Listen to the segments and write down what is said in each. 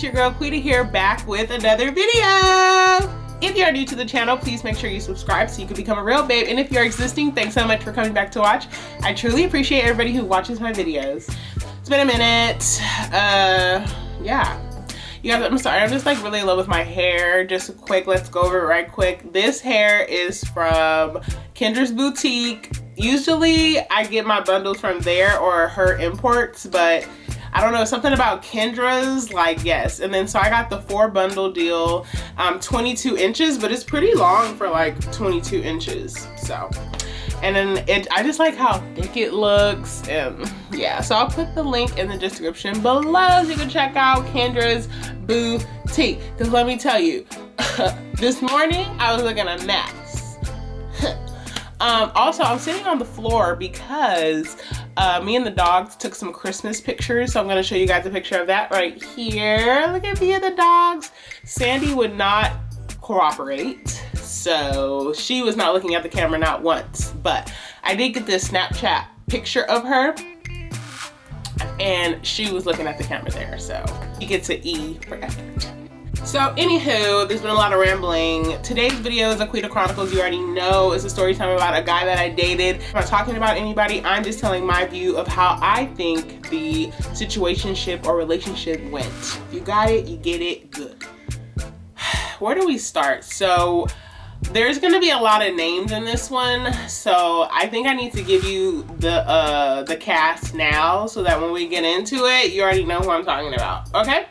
your girl Quita here, back with another video. If you are new to the channel, please make sure you subscribe so you can become a real babe. And if you're existing, thanks so much for coming back to watch. I truly appreciate everybody who watches my videos. It's been a minute. Yeah. You guys, I'm sorry, I'm just like really in love with my hair. Just a quick, let's go over it right quick. This hair is from Kendra's Boutique. Usually I get my bundles from there or her imports, but I don't know, something about Kendra's, like, yes. And then so I got the 4 bundle deal, 22 inches, but it's pretty long for like 22 inches. So, and then I just like how thick it looks, and yeah. So I'll put the link in the description below so you can check out Kendra's Boutique. Cause let me tell you, this morning I was looking a mess. Also, I'm sitting on the floor because me and the dogs took some Christmas pictures. So I'm gonna show you guys a picture of that right here. Look at me and the dogs. Sandy would not cooperate, so she was not looking at the camera, not once. But I did get this Snapchat picture of her, and she was looking at the camera there, so he gets an E for effort. So anywho, there's been a lot of rambling. Today's video is Aquita Chronicles. You already know it's a story time about a guy that I dated. I'm not talking about anybody. I'm just telling my view of how I think the situationship or relationship went. If you got it, you get it, good. Where do we start? So there's gonna be a lot of names in this one, so I think I need to give you the cast now so that when we get into it, you already know who I'm talking about, okay?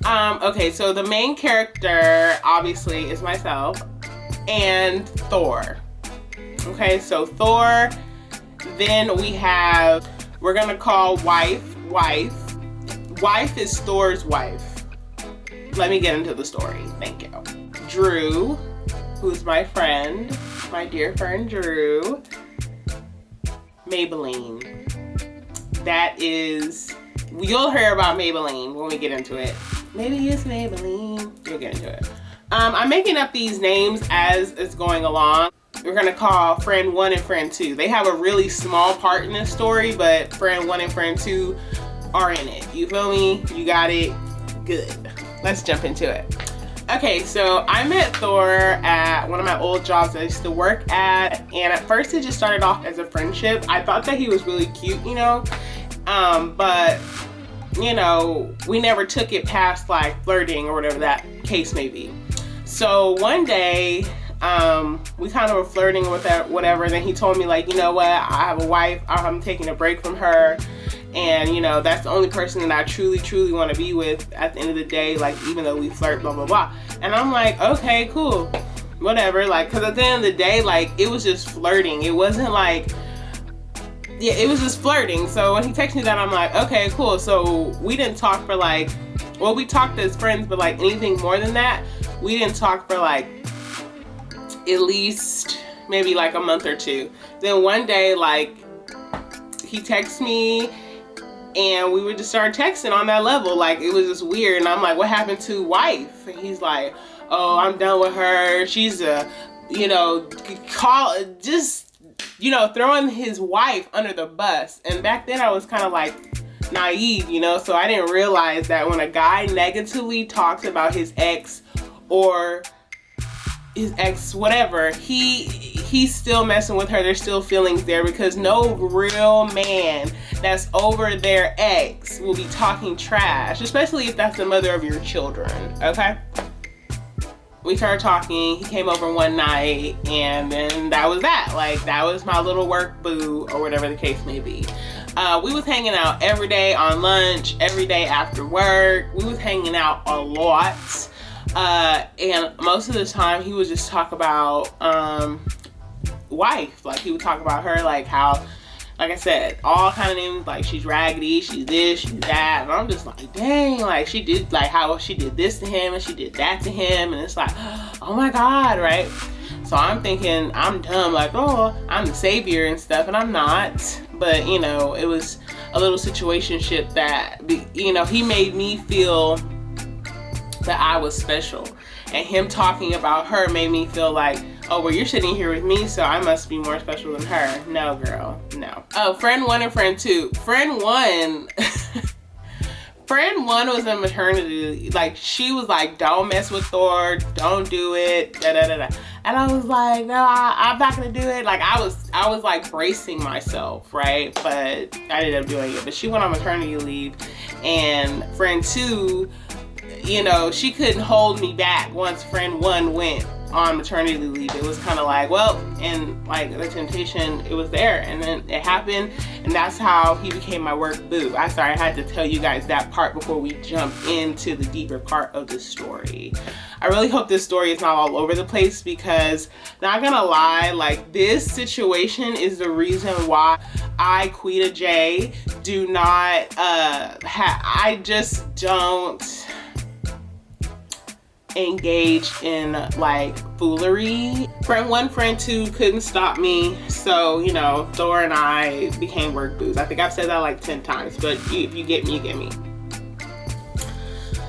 Okay, so the main character obviously is myself and Thor. Okay, so Thor, then we have, we're gonna call wife. Wife is Thor's wife. Let me get into the story, thank you. Drew, who's my friend, my dear friend Drew. Maybelline. That is, you'll hear about Maybelline when we get into it. Maybe it's Maybelline. You'll get into it. I'm making up these names as it's going along. We're gonna call friend 1 and friend 2. They have a really small part in this story, but friend 1 and friend 2 are in it. You feel me? You got it? Good. Let's jump into it. Okay, so I met Thor at one of my old jobs that I used to work at, and at first it just started off as a friendship. I thought that he was really cute, you know, but you know, we never took it past like flirting or whatever that case may be. So one day, we kind of were flirting with that, whatever. Then he told me like, you know what, I have a wife, I'm taking a break from her. And you know, that's the only person that I truly want to be with at the end of the day, like even though we flirt, blah, blah, blah. And I'm like, okay, cool, whatever. Like, cause at the end of the day, like it was just flirting. It wasn't like, yeah, it was just flirting. So when he texted me that, I'm like, okay, cool. So we didn't talk for like, well, we talked as friends, but like anything more than that, we didn't talk for like at least maybe like a month or 2. Then one day, like he texted me and we would just start texting on that level. Like it was just weird. And I'm like, what happened to wife? And he's like, oh, I'm done with her. She's a, you know, you know, throwing his wife under the bus. And back then I was kind of like naive, you know, so I didn't realize that when a guy negatively talks about his ex or his ex whatever, he's still messing with her. There's still feelings there, because no real man that's over their ex will be talking trash, especially if that's the mother of your children, okay? We started talking, he came over one night, and then that was that. Like, that was my little work boo, or whatever the case may be. We was hanging out every day on lunch, every day after work. We was hanging out a lot. And most of the time, he would just talk about wife. Like, he would talk about her, like how, like I said, all kind of names, like she's raggedy, she's this, she's that, and I'm just like, dang, like she did, like how she did this to him and she did that to him, and it's like, oh my God, right? So I'm thinking, I'm dumb, like, oh, I'm the savior and stuff, and I'm not. But you know, it was a little situationship that, you know, he made me feel that I was special, and him talking about her made me feel like, oh, well, you're sitting here with me, so I must be more special than her. No, girl, no. Oh, friend 1 and friend 2. Friend 1 friend one was in maternity. Like, she was like, don't mess with Thor, don't do it, da da da da. And I was like, no, I'm not gonna do it. Like, I was like bracing myself, right? But I ended up doing it. But she went on maternity leave, and friend two, you know, she couldn't hold me back once friend one went on maternity leave. It was kind of like, well, and like the temptation, it was there, and then it happened, and that's how he became my work boo. I had to tell you guys that part before we jump into the deeper part of the story. I really hope this story is not all over the place, because not gonna lie, like, this situation is the reason why I, Quita J, do not I just don't engage in like foolery. Friend one, friend two couldn't stop me, so you know, Thor and I became work boos. I think I've said that like 10 times, but if you get me, you get me.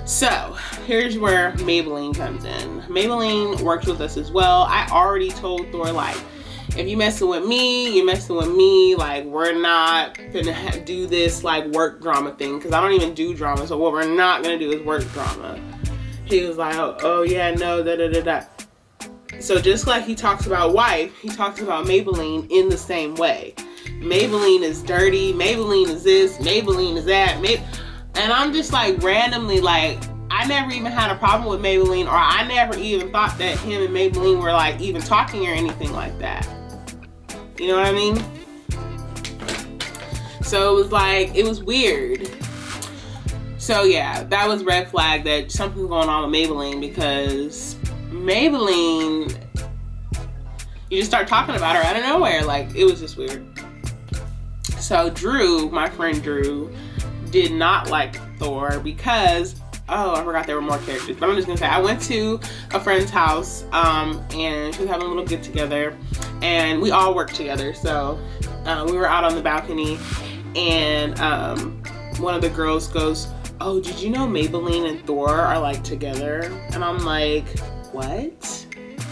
So here's where Maybelline comes in. Maybelline works with us as well. I already told Thor, like, if you messing with me, you messing with me. Like, we're not gonna do this like work drama thing, because I don't even do drama. So what we're not gonna do is work drama. He was like, oh yeah, no, da da da da. So just like he talks about wife, he talks about Maybelline in the same way. Maybelline is dirty, Maybelline is this, Maybelline is that, and I'm just like randomly like, I never even had a problem with Maybelline, or I never even thought that him and Maybelline were like even talking or anything like that. You know what I mean? So it was like, it was weird. So yeah, that was red flag that something's going on with Maybelline, because Maybelline, you just start talking about her out of nowhere. Like, it was just weird. So Drew, my friend Drew, did not like Thor because, oh, I forgot there were more characters, but I'm just gonna say, I went to a friend's house and she was having a little get together, and we all worked together. So we were out on the balcony, and one of the girls goes, oh, did you know Maybelline and Thor are like together? And I'm like, what?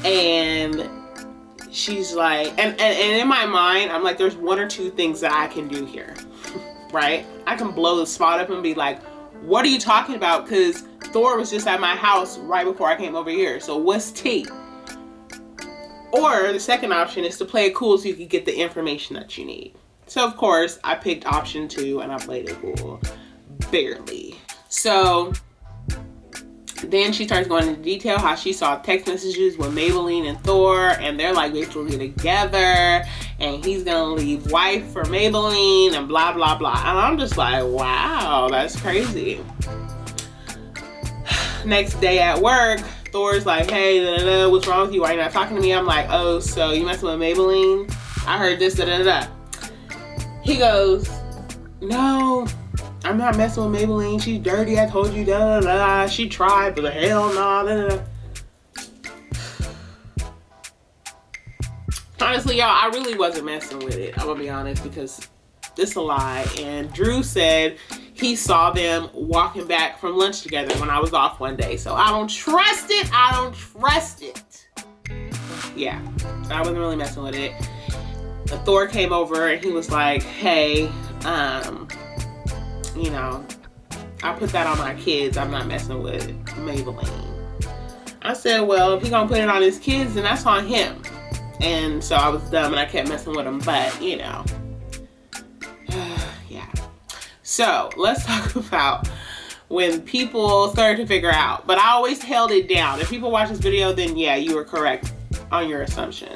And she's like, and in my mind, I'm like, there's one or two things that I can do here, right? I can blow the spot up and be like, what are you talking about? Because Thor was just at my house right before I came over here. So what's tea? Or the second option is to play it cool so you can get the information that you need. So of course, I picked option 2 and I played it cool. Barely. So then she starts going into detail how she saw text messages with Maybelline and Thor, and they're like basically together, and he's gonna leave wife for Maybelline and blah blah blah. And I'm just like, wow, that's crazy. Next day at work, Thor's like, hey, da, da, da, what's wrong with you? Why are you not talking to me? I'm like, oh, so you messing with Maybelline? I heard this, da da da. He goes, no, I'm not messing with Maybelline. She's dirty. I told you, da da da. She tried, but the hell no, da da da. Honestly, y'all, I really wasn't messing with it. I'm gonna be honest, because this is a lie. And Drew said he saw them walking back from lunch together when I was off one day. So I don't trust it. I don't trust it. Yeah, I wasn't really messing with it. Thor came over and he was like, hey, you know, I put that on my kids. I'm not messing with Maybelline. I said, well, if he gonna put it on his kids, then that's on him. And so I was dumb and I kept messing with him, but you know, yeah. So let's talk about when people started to figure out, but I always held it down. If people watch this video, then yeah, you were correct on your assumption.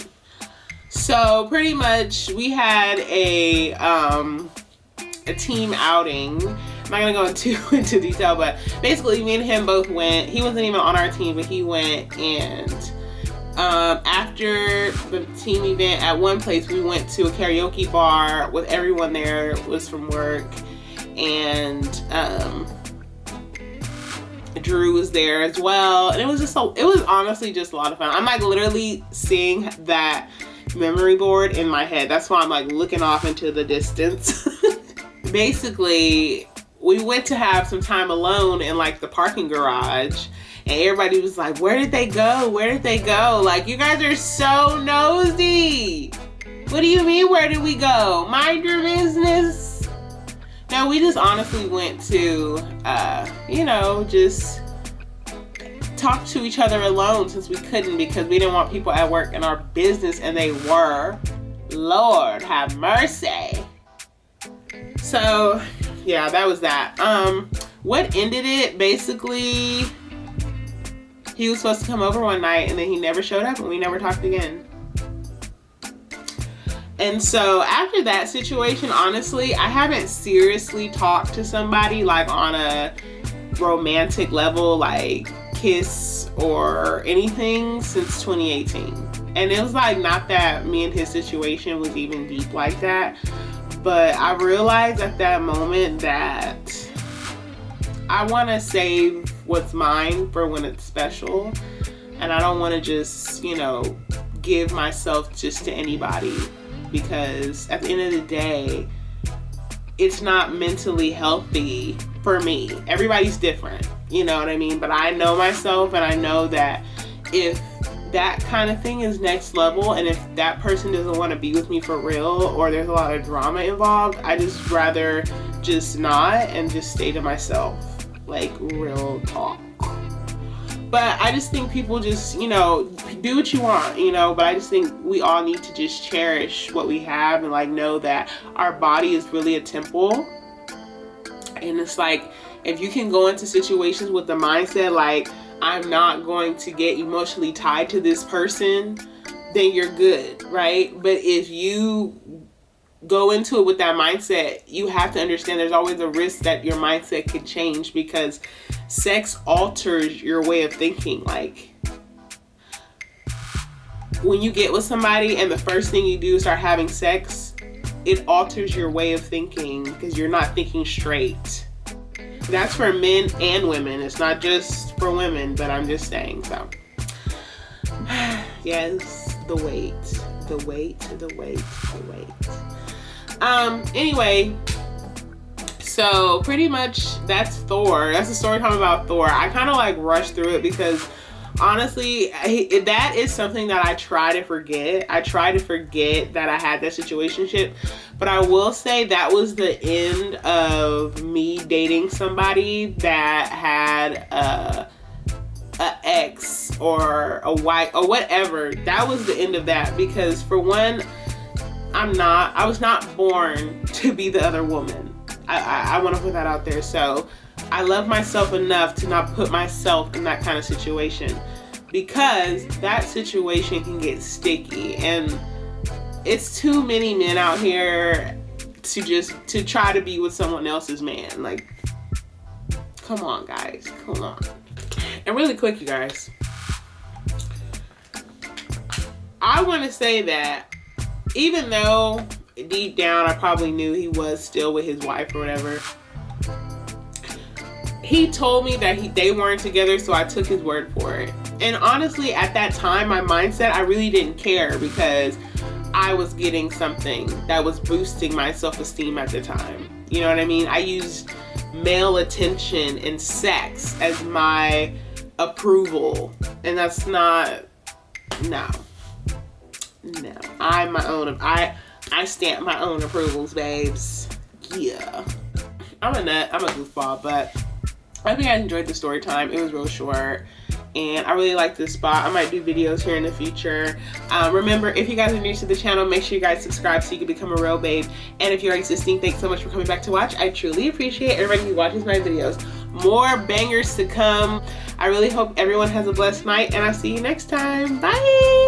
So pretty much we had a team outing. I'm not gonna go into detail, but basically me and him both went. He wasn't even on our team, but he went, and after the team event at one place, we went to a karaoke bar with everyone there. It was from work, and Drew was there as well, and it was honestly just a lot of fun. I'm like literally seeing that memory board in my head. That's why I'm like looking off into the distance. Basically, we went to have some time alone in like the parking garage, and everybody was like, where did they go? Where did they go? Like, you guys are so nosy. What do you mean, where did we go? Mind your business. No, we just honestly went to, you know, just talk to each other alone since we couldn't, because we didn't want people at work in our business, and they were. Lord have mercy. So yeah, that was that. What ended it, basically, he was supposed to come over one night and then he never showed up and we never talked again. And so after that situation, honestly, I haven't seriously talked to somebody like on a romantic level, like kiss or anything, since 2018. And it was like not that me and his situation was even deep like that, but I realized at that moment that I want to save what's mine for when it's special, and I don't want to just, you know, give myself just to anybody, because at the end of the day, it's not mentally healthy for me. Everybody's different, you know what I mean? But I know myself, and I know that if that kind of thing is next level, and if that person doesn't want to be with me for real, or there's a lot of drama involved, I just rather just not and just stay to myself, like real talk. But I just think people just, you know, do what you want, you know, but I just think we all need to just cherish what we have and like know that our body is really a temple. And it's like, if you can go into situations with the mindset like, I'm not going to get emotionally tied to this person, then you're good, right? But if you go into it with that mindset, you have to understand there's always a risk that your mindset could change, because sex alters your way of thinking. Like, when you get with somebody and the first thing you do is start having sex, it alters your way of thinking because you're not thinking straight. That's for men and women. It's not just for women, but I'm just saying. So yes, the weight. Anyway, so pretty much that's Thor. That's the story time about Thor. I kind of like rushed through it because honestly, that is something that I try to forget. I try to forget that I had that situationship. But I will say that was the end of me dating somebody that had a ex or a wife or whatever. That was the end of that, because for one, I was not born to be the other woman. I want to put that out there. So I love myself enough to not put myself in that kind of situation, because that situation can get sticky, and it's too many men out here to try to be with someone else's man. Like, come on, guys, come on. And really quick, you guys, I want to say that even though deep down I probably knew he was still with his wife or whatever, he told me that they weren't together, so I took his word for it. And honestly, at that time, my mindset, I really didn't care, because I was getting something that was boosting my self-esteem at the time. You know what I mean? I used male attention and sex as my approval, and that's not, no. I'm my own, I stamp my own approvals, babes. Yeah. I'm a nut, I'm a goofball, but I hope you guys enjoyed the story time. It was real short, and I really like this spot. I might do videos here in the future. Remember, if you guys are new to the channel, make sure you guys subscribe so you can become a real babe. And if you're existing, thanks so much for coming back to watch. I truly appreciate everybody who watches my videos. More bangers to come. I really hope everyone has a blessed night, and I'll see you next time. Bye!